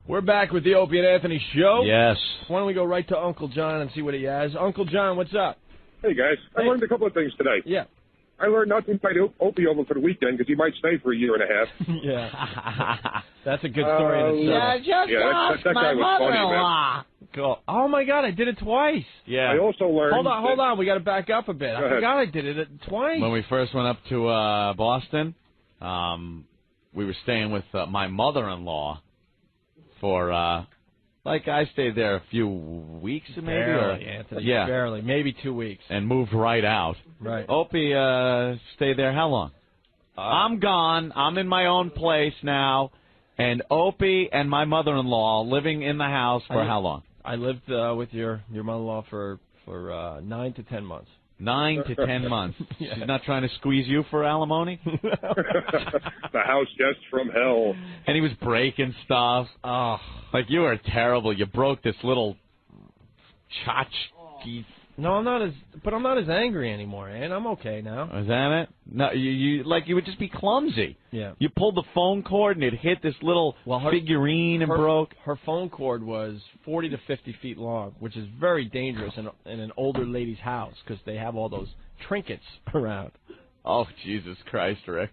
We're back with the Opie and Anthony show. Yes. Why don't we go right to Uncle John and see what he has? Uncle John, what's up? Hey, guys. I learned a couple of things today. Yeah. I learned not to invite Opie over for the weekend because he might stay for a year and a half. Yeah. That's a good story in itself. That guy was funny, man. Cool. Oh, my God, I did it twice. Yeah. I also learned... Hold on. We got to back up a bit. I forgot I did it twice. When we first went up to Boston, we were staying with my mother-in-law for, I stayed there a few weeks, maybe? Barely, Anthony. Yeah. Barely. Maybe 2 weeks. And moved right out. Right. Opie stayed there how long? I'm gone. I'm in my own place now. And Opie and my mother-in-law living in the house for how long? I lived with your mother-in-law for 9 to 10 months. 9 to 10 months. Yeah. She's not trying to squeeze you for alimony? The house guest from hell. And he was breaking stuff. Oh. Like, you were terrible. You broke this little tchotchke. No, I'm not as angry anymore, and I'm okay now. Is that it? No, you would just be clumsy. Yeah. You pulled the phone cord and it hit this little figurine and broke. Her phone cord was 40 to 50 feet long, which is very dangerous in an older lady's house because they have all those trinkets around. Oh, Jesus Christ, Rick.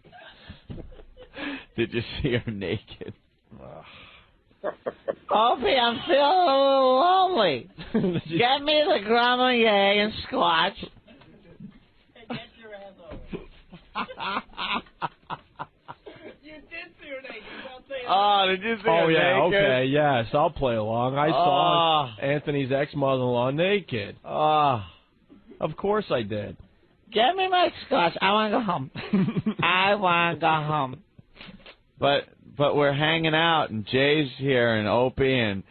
Did you see her naked? Opie, I'm feeling a little lonely. Get me the Grenier and Scotch. Get your ass over. You did see her naked. I'll tell you. Oh, did you see her naked? Oh, yeah, okay, yes, I'll play along. I saw Anthony's ex-mother-in-law naked. Of course I did. Get me my Scotch. I want to go home. I want to go home. But we're hanging out, and Jay's here, and Opie, and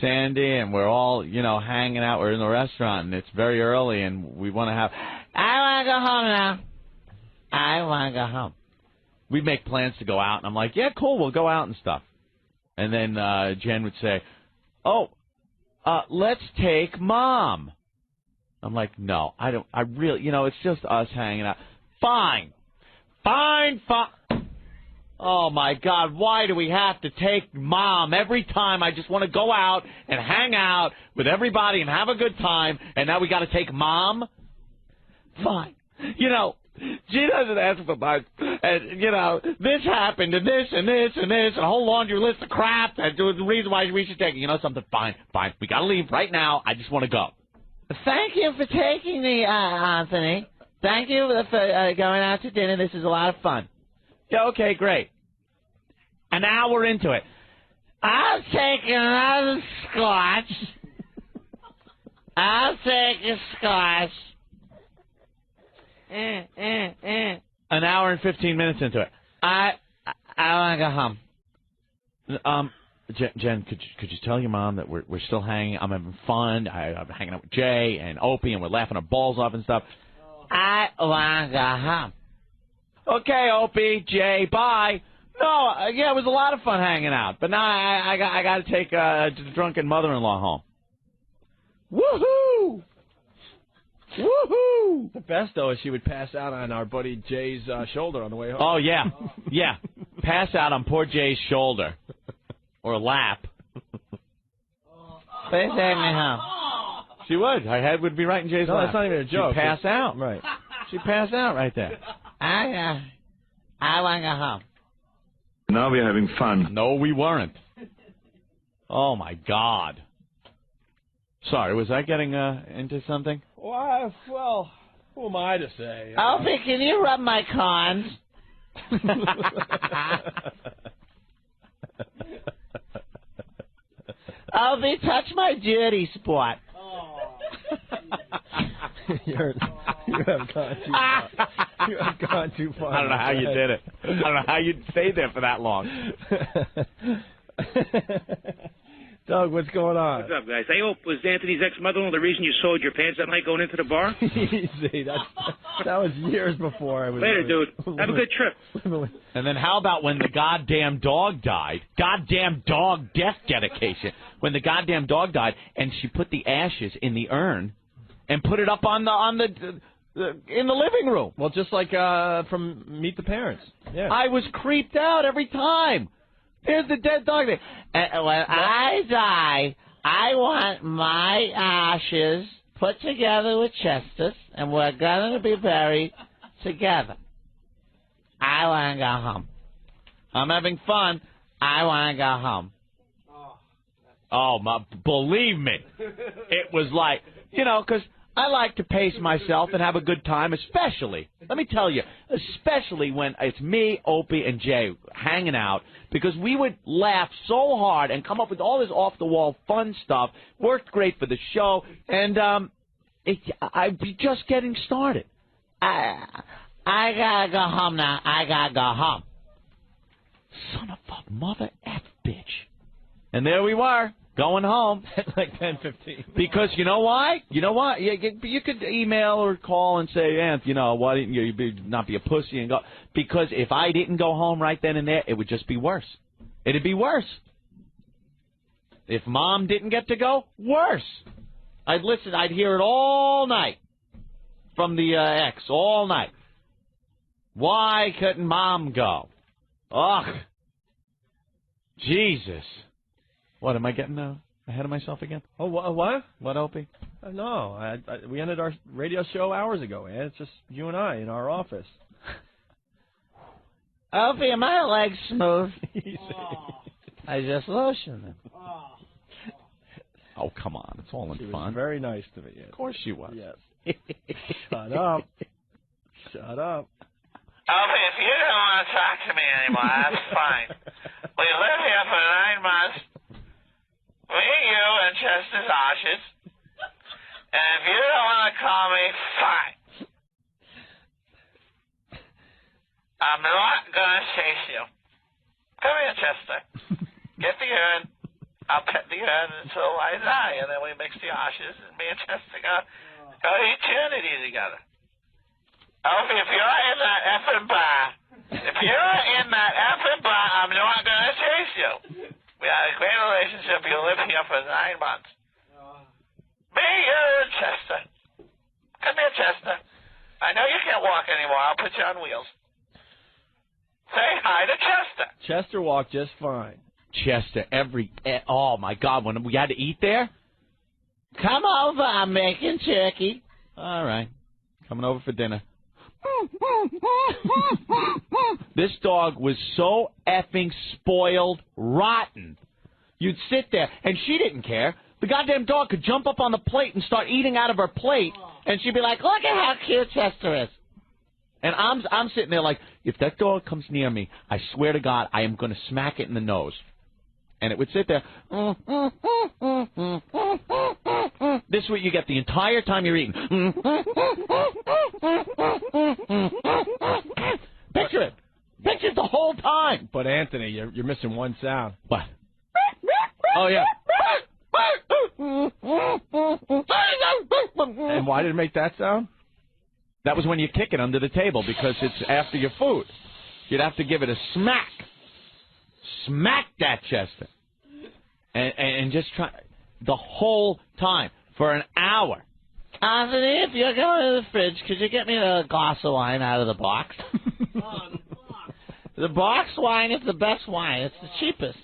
Sandy, and we're all, hanging out. We're in the restaurant, and it's very early, and we want to have... I want to go home now. I want to go home. We'd make plans to go out, and I'm like, yeah, cool, we'll go out and stuff. And then Jen would say, let's take Mom. I'm like, no, I really, it's just us hanging out. Fine. Oh, my God, why do we have to take Mom every time? I just want to go out and hang out with everybody and have a good time, and now we got to take Mom? Fine. She doesn't ask for much, and, this happened, and this, and this, and this, and a whole laundry list of crap, and the reason why we should take it. Something, fine. We got to leave right now. I just want to go. Thank you for taking me, Anthony. Thank you for going out to dinner. This is a lot of fun. Yeah, okay, great. An hour into it. I'll take another Scotch. I'll take a Scotch. An hour and 15 minutes into it. I want to go home. Jen, could you tell your mom that we're still hanging? I'm having fun. I'm hanging out with Jay and Opie, and we're laughing our balls off and stuff. I want to go home. Okay, Opie, Jay, bye. No, yeah, it was a lot of fun hanging out, but now I got to take the drunken mother-in-law home. Woohoo! Woohoo! The best, though, is she would pass out on our buddy Jay's shoulder on the way home. Oh, yeah. Yeah. Pass out on poor Jay's shoulder. Or lap. Please take me home. She would. Her head would be right in Jay's lap. No, that's not even a joke. She'd pass out. Right. She'd pass out right there. I want to go home. Now we're having fun. No, we weren't. Oh, my God. Sorry, was I getting into something? Well, who am I to say? Opie, can you rub my cons? Opie, touch my dirty spot. You have gone too far. You have gone too far. I don't know how you did it. I don't know how you stayed there for that long. Doug, what's going on? What's up, guys? Hey, was Anthony's ex-mother-in-law the reason you sold your pants that night going into the bar? Easy. That was years before I was. Later, dude. Have a good trip. And then how about when the goddamn dog died? Goddamn dog death dedication. When the goddamn dog died, and she put the ashes in the urn and put it up in the living room. Well, just like from Meet the Parents. Yeah. I was creeped out every time. Here's the dead dog thing. And when I die, I want my ashes put together with Chester's, and we're going to be buried together. I want to go home. I'm having fun. I want to go home. Oh, believe me. It was like, because I like to pace myself and have a good time, especially, let me tell you, especially when it's me, Opie, and Jay hanging out, because we would laugh so hard and come up with all this off-the-wall fun stuff. Worked great for the show, and I'd be just getting started. I gotta go home now. I gotta go home. Son of a mother F bitch. And there we were, going home. At like 10:15. Because you know why? You know what? You could email or call and say, Anth, why didn't you not be a pussy and go? Because if I didn't go home right then and there, it would just be worse. It'd be worse. If Mom didn't get to go, worse. I'd listen. I'd hear it all night from the ex, all night. Why couldn't Mom go? Ugh. Jesus. What, am I getting ahead of myself again? Oh, what? What, Opie? No, we ended our radio show hours ago, man. It's just you and I in our office. Opie, are my legs smooth? Easy. I just lotioned them. Oh, come on. It's all in She fun. was very nice to me. Of course she was. Yes. Shut up. Shut up. Opie, if you don't want to talk to me anymore, that's fine. We live here for 9 months. Me, you, and Chester's ashes. And if you don't want to call me, fine. I'm not going to chase you. Come here, Chester. Get the urn. I'll pet the urn until I die, and then we mix the ashes, and me and Chester go eternity together. Opie, if you're in that effing bar, I'm not going to chase you. We had a great relationship. You live here for 9 months. Me, you, and Chester. Come here, Chester. I know you can't walk anymore. I'll put you on wheels. Say hi to Chester. Chester walked just fine. Chester, oh, my God, when we had to eat there? Come over. I'm making turkey. All right. Coming over for dinner. This dog was so effing spoiled rotten. You'd sit there, and she didn't care. The goddamn dog could jump up on the plate and start eating out of her plate, and she'd be like, look at how cute Chester is. And I'm sitting there like, if that dog comes near me, I swear to God, I am going to smack it in the nose. And it would sit there. This is what you get the entire time you're eating. Picture it. Picture it the whole time. But, Anthony, you're missing one sound. What? Oh, yeah. And why did it make that sound? That was when you kick it under the table because it's after your food. You'd have to give it a smack. Smack that, Chester. And just try the whole time for an hour. Anthony, if you're going to the fridge, could you get me a glass of wine out of the box? The box wine is the best wine. It's the cheapest.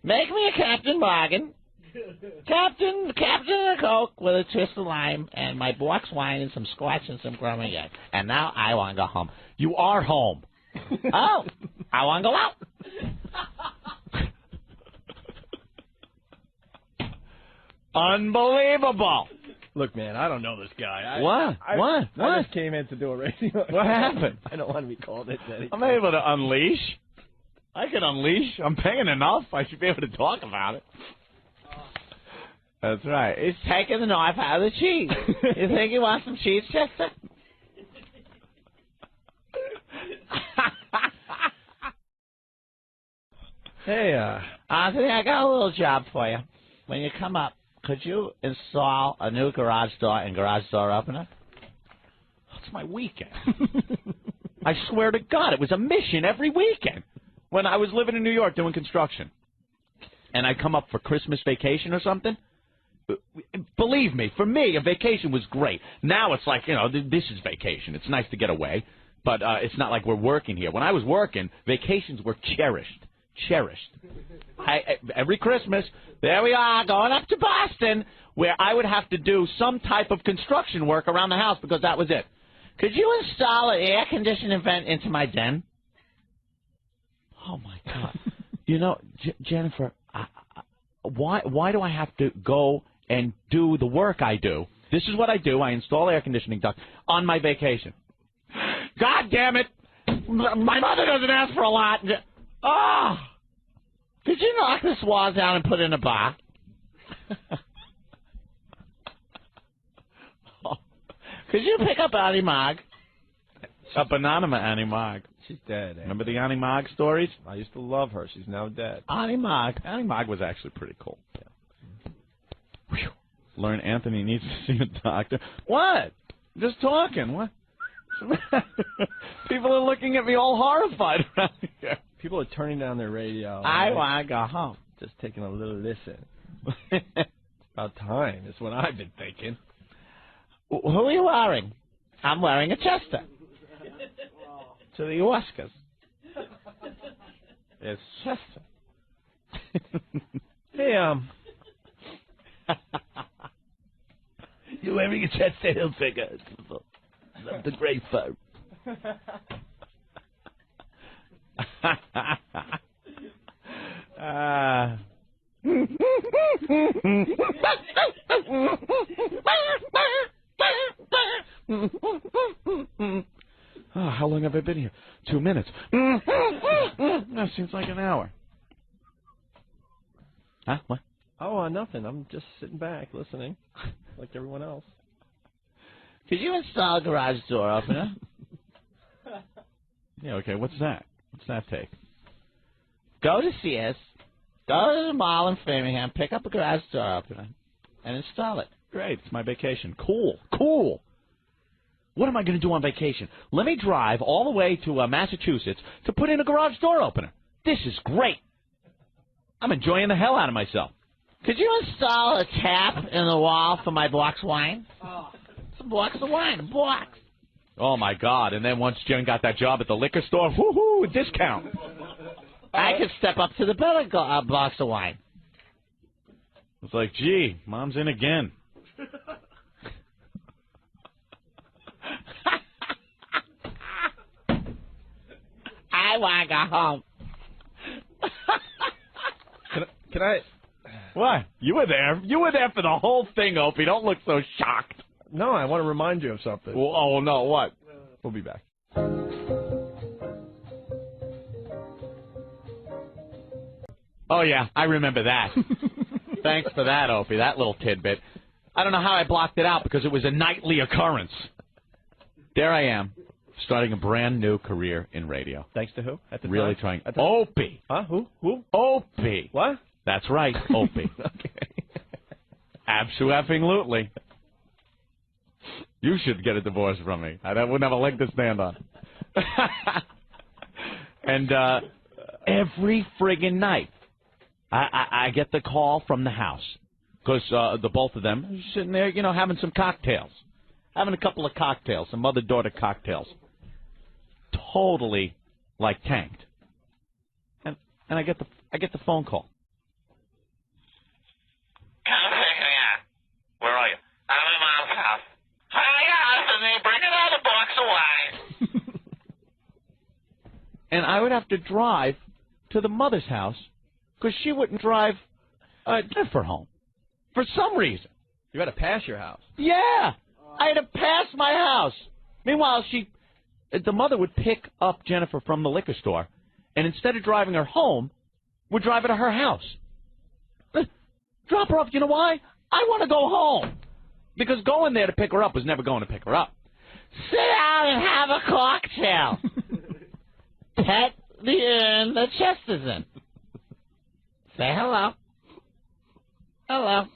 Make me a Captain Morgan. Captain a Coke with a twist of lime, and my box wine and some scotch and some Grumman. And now I want to go home. You are home. Oh, I want to go out. Unbelievable. Look, man, I don't know this guy. What? I just came in to do a radio. What happened? I don't want to be called it. I'm able to unleash. I can unleash. I'm paying enough. I should be able to talk about it. That's right. He's taking the knife out of the cheese. You think he wants some cheese, Chester? Hey, Anthony, I got a little job for you. When you come up, could you install a new garage door and garage door opener? It's my weekend. I swear to God, it was a mission every weekend when I was living in New York doing construction. And I'd come up for Christmas vacation or something. Believe me, for me, a vacation was great. Now it's like, this is vacation. It's nice to get away, but it's not like we're working here. When I was working, vacations were cherished. cherished. Every Christmas, there we are, going up to Boston, where I would have to do some type of construction work around the house because that was it. Could you install an air conditioning vent into my den? Oh, my God. You know, Jennifer, why do I have to go and do the work I do? This is what I do. I install air conditioning duct on my vacation. God damn it. My mother doesn't ask for a lot. Oh. Could you knock this wall down and put in a bar? Could you pick up Annie Mog? Up Anonymous Annie Mog. She's dead. Remember the Annie Mog stories? I used to love her. She's now dead. Annie Mog. Annie Mog was actually pretty cool. Yeah. Learn Anthony needs to see a doctor. What? Just talking. What? People are looking at me all horrified around here. People are turning down their radio. I want to go home. Just taking a little listen. It's about time. That's what I've been thinking. Who are you wearing? I'm wearing a Chester. To the Oscars. It's Chester. Hey, You're wearing a Chester Hilfiger. The great fur. How long have I been here? 2 minutes. That seems like an hour. Huh? What? Oh, nothing. I'm just sitting back, listening, like everyone else. Could you install a garage door opener? Yeah, okay, what's that? What's that take? Go to Sears, go to the mall in Framingham, pick up a garage door opener, and install it. Great, it's my vacation. Cool. What am I going to do on vacation? Let me drive all the way to Massachusetts to put in a garage door opener. This is great. I'm enjoying the hell out of myself. Could you install a tap in the wall for my box wine? Some box of wine, a box. Oh, my God. And then once Jen got that job at the liquor store, woohoo, a discount. I could step up to the better box of wine. It's like, gee, Mom's in again. I want to go home. Can I? What? You were there. You were there for the whole thing, Opie. Don't look so shocked. No, I want to remind you of something. Well, oh, no, what? We'll be back. Oh, yeah, I remember that. Thanks for that, Opie, that little tidbit. I don't know how I blocked it out because it was a nightly occurrence. There I am, starting a brand new career in radio. Thanks to who? At the really time? trying. Opie. Huh? Who? Opie. What? That's right, Opie. Okay. Absolutely. You should get a divorce from me. I wouldn't have a leg to stand on. And every friggin' night, I get the call from the house because the both of them are sitting there, you know, having some cocktails, having a couple of cocktails, some mother-daughter cocktails, totally like tanked. And I get the phone call. Come pick me up. Where are you? I'm at Mom's house. Hi, Anthony. Bring another box of wine. And I would have to drive to the mother's house because she wouldn't drive Jennifer home for some reason. You had to pass your house. Yeah, I had to pass my house. Meanwhile, the mother would pick up Jennifer from the liquor store, and instead of driving her home, would drive her to her house. Drop her off. You know why? I want to go home. Because going there to pick her up was never going to pick her up. Sit down and have a cocktail. Pet the urn the chest is in. Say hello. Hello.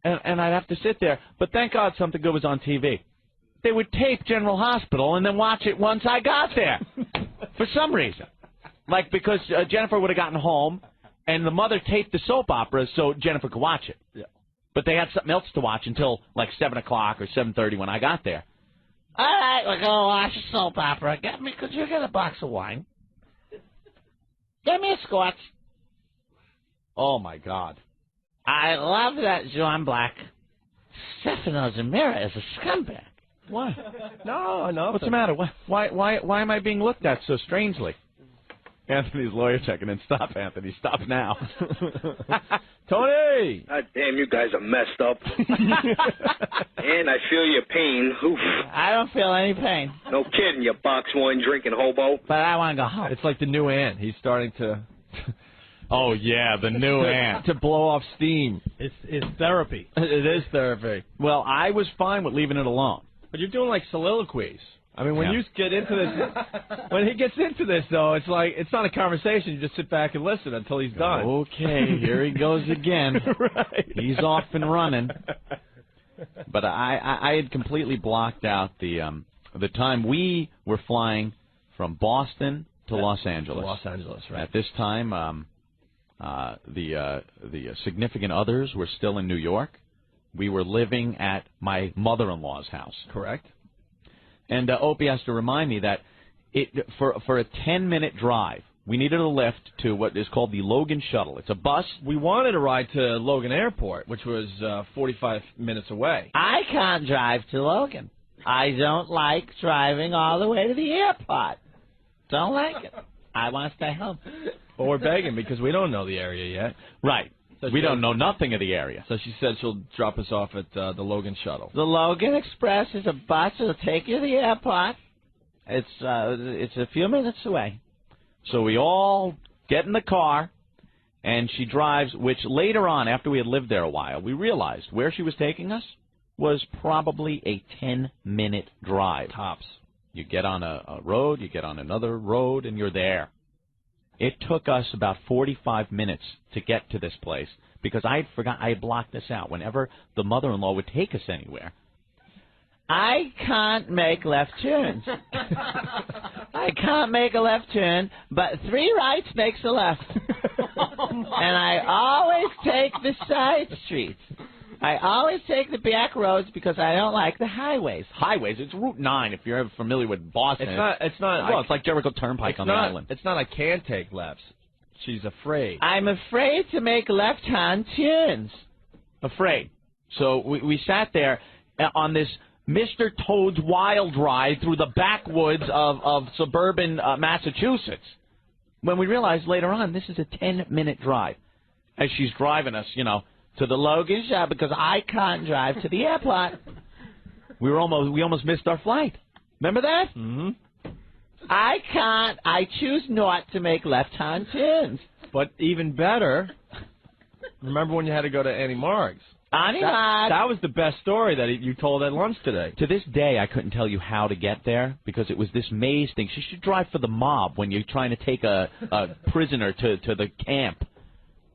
And I'd have to sit there. But thank God something good was on TV. They would tape General Hospital and then watch it once I got there. For some reason. Like because Jennifer would have gotten home and the mother taped the soap opera so Jennifer could watch it. Yeah. But they had something else to watch until like 7 o'clock or 7:30 when I got there. All right, we're going to watch a soap opera. Could you get a box of wine? Get me a scotch. Oh, my God. I love that John Black. Stefano DiMira is a scumbag. What? No. What's the matter? Why am I being looked at so strangely? Anthony's lawyer checking in. Stop, Anthony. Stop now. Tony! God damn, you guys are messed up. And I feel your pain. Oof. I don't feel any pain. No kidding, you box wine drinking hobo. But I want to go home. It's like the new ant. He's starting to... Oh, yeah, the new ant. to blow off steam. It's therapy. It is therapy. Well, I was fine with leaving it alone. But you're doing like soliloquies. I mean, when Yeah. you get into this, when he gets into this, though, it's like it's not a conversation. You just sit back and listen until he's done. Okay, here he goes again. Right. He's off and running. But I had completely blocked out the time we were flying from Boston to Los Angeles. Los Angeles, right? At this time, the significant others were still in New York. We were living at my mother-in-law's house. Correct. And Opie has to remind me that for a 10-minute drive, we needed a lift to what is called the Logan Shuttle. It's a bus. We wanted a ride to Logan Airport, which was 45 minutes away. I can't drive to Logan. I don't like driving all the way to the airport. Don't like it. I want to stay home. But we're begging because we don't know the area yet. Right. So We don't know nothing of the area. So she said she'll drop us off at the Logan Shuttle. The Logan Express is a bus that'll take you to the airport. It's a few minutes away. So we all get in the car, and she drives, which later on, after we had lived there a while, we realized where she was taking us was probably a 10-minute drive. Tops. You get on a road, you get on another road, and you're there. It took us about 45 minutes to get to this place because I had blocked this out. Whenever the mother-in-law would take us anywhere, I can't make left turns. I can't make a left turn, but 3 rights makes a left. And I always take the side streets. I always take the back roads because I don't like the highways. Highways, it's Route 9 if you're ever familiar with Boston. It's not. Well, it's like Jericho Turnpike on the island. It's not I can't take lefts. She's afraid. I'm afraid to make left-hand turns. Afraid. So we sat there on this Mr. Toad's wild ride through the backwoods of suburban Massachusetts when we realized later on this is a 10-minute drive as she's driving us, to the Logan Shuttle because I can't drive to the airport. We almost missed our flight. Remember that? Mm-hmm. I can't. I choose not to make left-hand turns. But even better, remember when you had to go to Annie Marg's? That was the best story that you told at lunch today. To this day, I couldn't tell you how to get there because it was this maze thing. She should drive for the mob when you're trying to take a prisoner to the camp.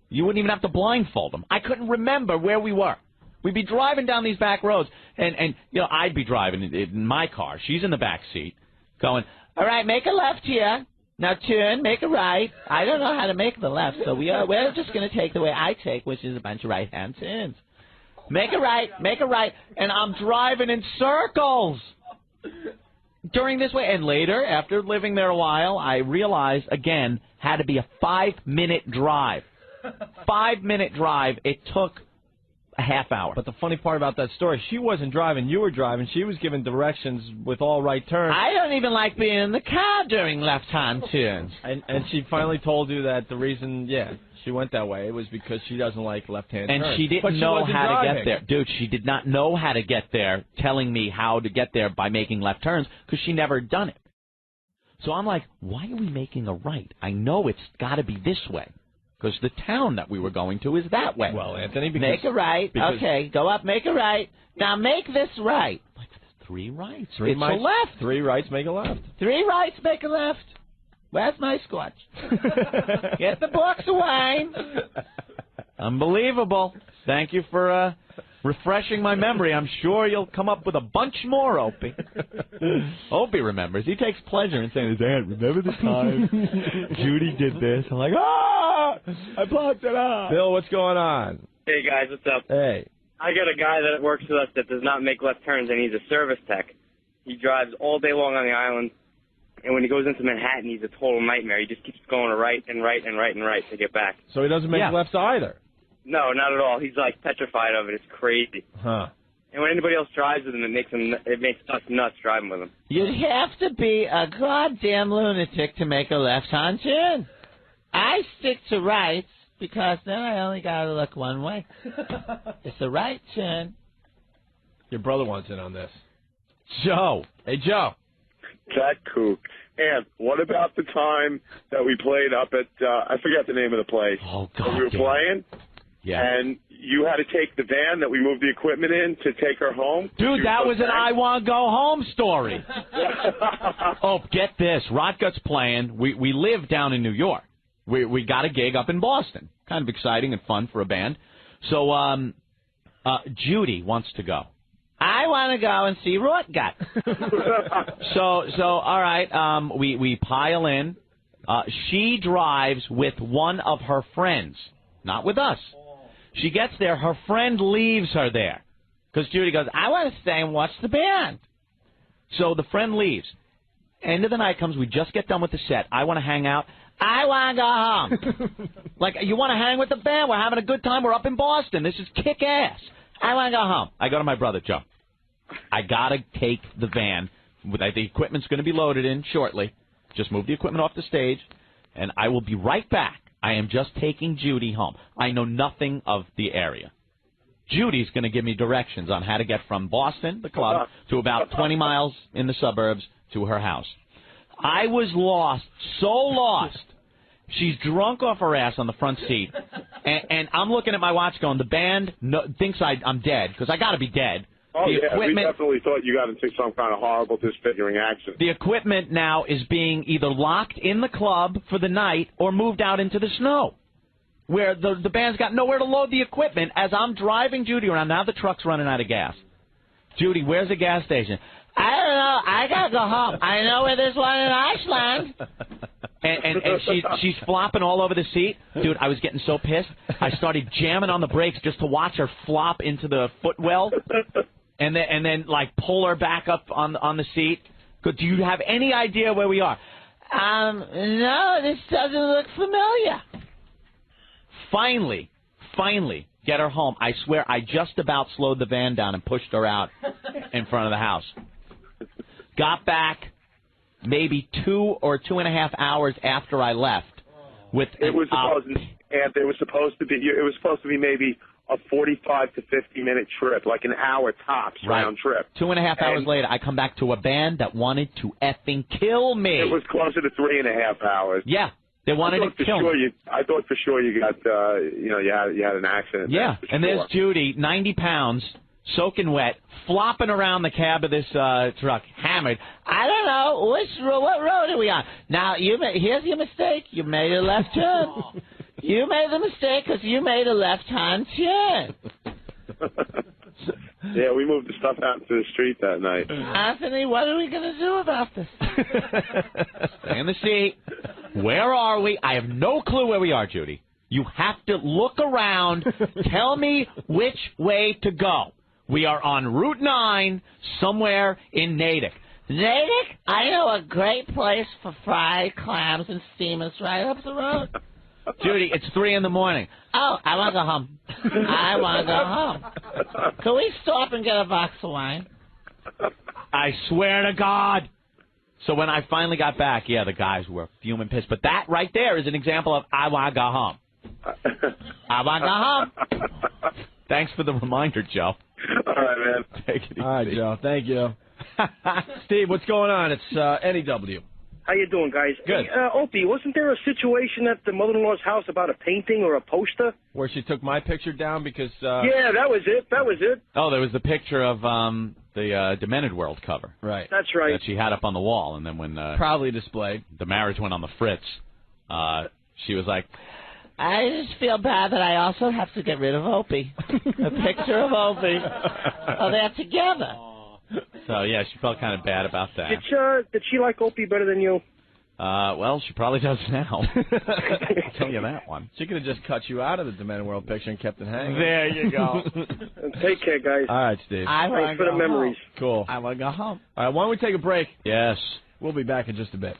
You wouldn't even have to blindfold them. I couldn't remember where we were. We'd be driving down these back roads, and I'd be driving in my car. She's in the back seat going, all right, make a left here. Now turn, make a right. I don't know how to make the left, so we're just going to take the way I take, which is a bunch of right-hand turns. Make a right, and I'm driving in circles during this way. And later, after living there a while, I realized, again, had to be a 5-minute drive. 5-minute drive. It took a half hour. But the funny part about that story, she wasn't driving, you were driving. She was giving directions with all right turns. I don't even like being in the car during left-hand turns. And she finally told you that the reason, she went that way, it was because she doesn't like left-hand turns. And she didn't know how to get there. Dude, she did not know how to get there, telling me how to get there by making left turns, because she never done it. So I'm like, why are we making a right? I know it's got to be this way. Because the town that we were going to is that way. Well, Anthony, make a right. Okay, go up, make a right. Now make this right. Like 3 rights. It's a left. 3 rights make a left. 3 rights make a left. Where's my scotch? Get the box of wine. Unbelievable. Thank you for refreshing my memory. I'm sure you'll come up with a bunch more, Opie. Opie remembers. He takes pleasure in saying, Dad, remember the time Judy did this? I'm like, I blocked it out. Bill, what's going on? Hey, guys, what's up? Hey. I got a guy that works with us that does not make left turns, and he's a service tech. He drives all day long on the island, And when he goes into Manhattan, he's a total nightmare. He just keeps going right and right and right and right to get back. So he doesn't make lefts either? No, not at all. He's like petrified of it. It's crazy. Huh. And when anybody else drives with him, it makes us nuts driving with him. You'd have to be a goddamn lunatic to make a left-hand turn. I stick to rights because then I only got to look one way. It's a right turn. Your brother wants in on this. Joe. Hey, Joe. Cat kook. And what about the time that we played up at, I forget the name of the place. Oh, God. We were playing? Yeah. And you had to take the van that we moved the equipment in to take her home? Dude, that was an I Want to Go Home story. Oh, get this. Rotgut's playing. We live down in New York. We got a gig up in Boston. Kind of exciting and fun for a band. So Judy wants to go. I want to go and see Rotgut. So all right, we pile in. She drives with one of her friends, not with us. She gets there. Her friend leaves her there because Judy goes, I want to stay and watch the band. So the friend leaves. End of the night comes. We just get done with the set. I want to hang out. I want to go home. Like, you want to hang with the band? We're having a good time. We're up in Boston. This is kick-ass. I want to go home. I go to my brother, Joe. I got to take the van. The equipment's going to be loaded in shortly. Just move the equipment off the stage, and I will be right back. I am just taking Judy home. I know nothing of the area. Judy's going to give me directions on how to get from Boston, the club, to about 20 miles in the suburbs to her house. I was lost, so lost. She's drunk off her ass on the front seat, and I'm looking at my watch going, the band thinks I'm dead, because I got to be dead. Oh, yeah, we definitely thought you got into some kind of horrible disfiguring accident. The equipment now is being either locked in the club for the night or moved out into the snow, where the band's got nowhere to load the equipment as I'm driving Judy around. Now the truck's running out of gas. Judy, where's the gas station? I don't know. I got to go home. I know where there's one in Iceland. And she's flopping all over the seat. Dude, I was getting so pissed. I started jamming on the brakes just to watch her flop into the footwell. And then like pull her back up on the seat. Do you have any idea where we are? No, this doesn't look familiar. Finally, get her home. I swear I just about slowed the van down and pushed her out in front of the house. Got back maybe 2 or 2.5 hours after I left. It was supposed to be maybe a 45 to 50-minute trip, like an hour tops round trip. 2.5 hours later, I come back to a band that wanted to effing kill me. It was closer to 3.5 hours. Yeah, they wanted to kill me. I thought for sure you got, you had an accident. Yeah, and there's Judy, 90 pounds, soaking wet, flopping around the cab of this truck, hammered. I don't know what road are we on. Now here's your mistake. You made a left turn. You made the mistake because you made a left-hand turn. Yeah, we moved the stuff out into the street that night. Anthony, what are we going to do about this? Stay in the seat. Where are we? I have no clue where we are, Judy. You have to look around. Tell me which way to go. We are on Route 9, somewhere in Natick. Natick? I know a great place for fried clams and steamers right up the road. Judy, it's 3 in the morning. Oh, I want to go home. I want to go home. Can we stop and get a box of wine? I swear to God. So when I finally got back, yeah, the guys were fuming pissed. But that right there is an example of I want to go home. I want to go home. Thanks for the reminder, Joe. All right, man. Take it easy. All right, Joe. Thank you. Steve, what's going on? It's NEW. How you doing, guys? Good. Hey, Opie, wasn't there a situation at the mother-in-law's house about a painting or a poster? Where she took my picture down because... Yeah, that was it. Oh, there was the picture of the Demented World cover. Right. That's right. That she had up on the wall, and then when... Proudly displayed. The marriage went on the fritz. She was like... I just feel bad that I also have to get rid of Opie. A picture of Opie. Oh, they're together. So, yeah, she felt kind of bad about that. Did she like Opie better than you? Well, she probably does now. I'll tell you that one. She could have just cut you out of the Demented World picture and kept it hanging. There you go. Take care, guys. All right, Steve. Thanks for the memories. Cool. I want to go home. All right, why don't we take a break? Yes. We'll be back in just a bit.